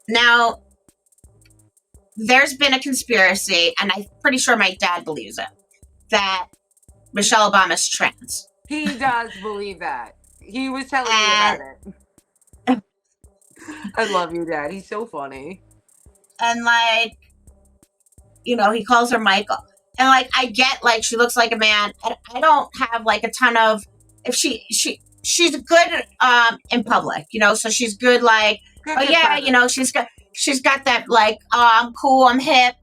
Now, there's been a conspiracy, and I'm pretty sure my dad believes it, that Michelle Obama's trans. He does believe that. He was telling me about it. I love you, Dad. He's so funny. And, like, you know, he calls her Michael. And, like, I get, like, she looks like a man. And I don't have, like, a ton of... If she's good in public, you know? So she's good, like, good, yeah, you know, she's got that, like, I'm cool, I'm hip,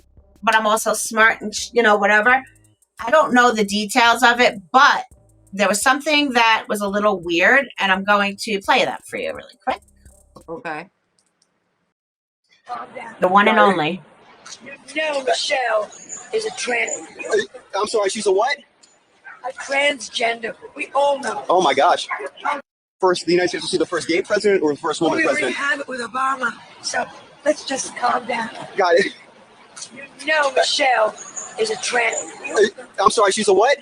but I'm also smart and, you know, whatever. I don't know the details of it, but there was something that was a little weird, and I'm going to play that for you really quick. Okay. The one and only. You know Michelle is a trans. I'm sorry, she's a what? A transgender. We all know. Oh my gosh. First, the United States will see the first gay president or the first woman president? We have it with Obama, so let's just calm down. Got it. You know Michelle is a trans. I'm sorry, she's a what?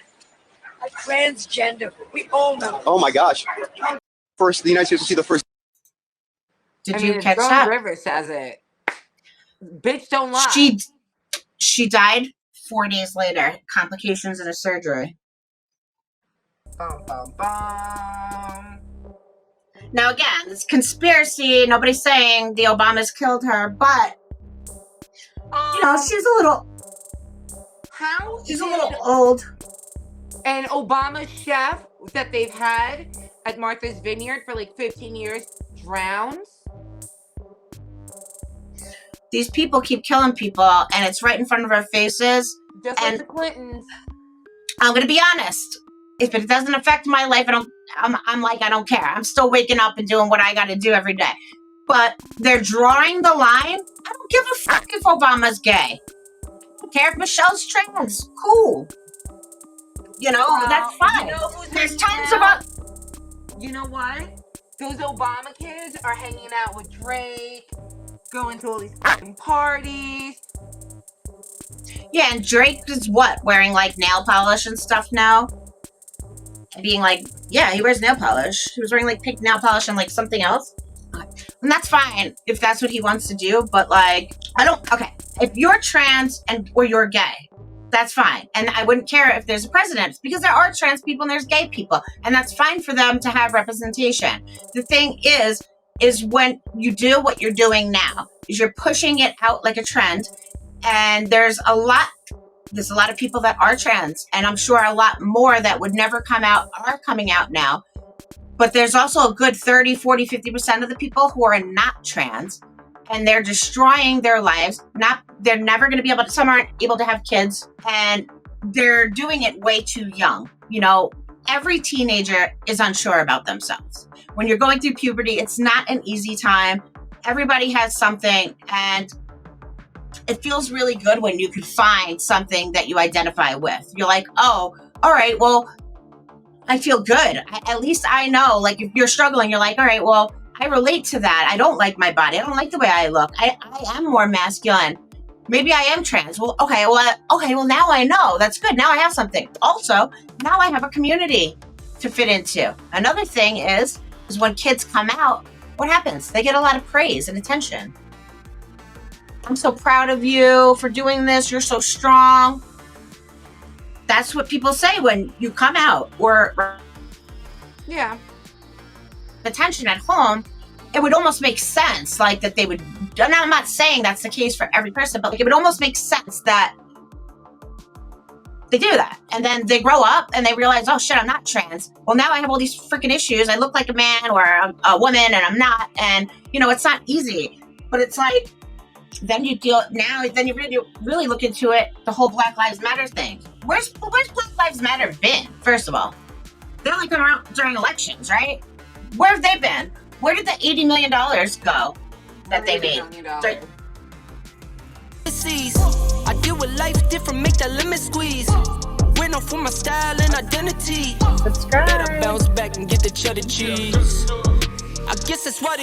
A transgender. We all know. Oh my gosh. First, the United States will see the first. Did you catch that? River says it. Bitch, don't lie. She died 4 days later. Complications in a surgery. Bum, bum, bum. Now again, it's conspiracy. Nobody's saying the Obamas killed her, but you know, she's a little. She's a little old. An Obama chef that they've had at Martha's Vineyard for like 15 years drowns. These people keep killing people, and it's right in front of our faces. Just like the Clintons. I'm gonna be honest. If it doesn't affect my life, I'm like, I don't care. I'm still waking up and doing what I gotta do every day. But they're drawing the line. I don't give a fuck if Obama's gay. I don't care if Michelle's trans. Cool. You know, that's fine. You know There's tons about. You know what? Those Obama kids are hanging out with Drake, going to all these fucking parties. Yeah, and Drake is what? Wearing like nail polish and stuff now? Being like, yeah, he wears nail polish. He was wearing like pink nail polish and like something else. And that's fine if that's what he wants to do, but like, okay. If you're trans or you're gay, that's fine. And I wouldn't care if there's a president, because there are trans people and there's gay people, and that's fine for them to have representation. The thing is when you do what you're doing now, is you're pushing it out like a trend, and there's a lot of people that are trans, and I'm sure a lot more that would never come out are coming out now. But there's also a good 30, 40, 50% of the people who are not trans, and they're destroying their lives. They're never going to be able to, some aren't able to have kids, and they're doing it way too young. You know, every teenager is unsure about themselves. When you're going through puberty, it's not an easy time. Everybody has something, and it feels really good when you can find something that you identify with. You're like, oh, all right, well, I feel good. At least I know, like, if you're struggling, you're like, all right, well, I relate to that. I don't like my body. I don't like the way I look. I am more masculine. Maybe I am trans. Well, okay, now I know. That's good. Now I have something. Also, now I have a community to fit into. Another thing is when kids come out, what happens? They get a lot of praise and attention. I'm so proud of you for doing this. You're so strong. That's what people say when you come out, or yeah, attention at home. It would almost make sense, like, that they would. And I'm not saying that's the case for every person, but like, it would almost make sense that they do that, and then they grow up and they realize, oh shit, I'm not trans. Well, now I have all these freaking issues. I look like a man or a woman, and I'm not. And you know, it's not easy. But it's like, then you really look into it. The whole Black Lives Matter thing. Where's Black Lives Matter been? First of all, they only come around during elections, right? Where have they been? Where did the $80 million go that they made? I deal with life different, make that limit squeeze. Went off for my style and identity. Subscribe. Better bounce back and get the cheddar cheese. I guess that's why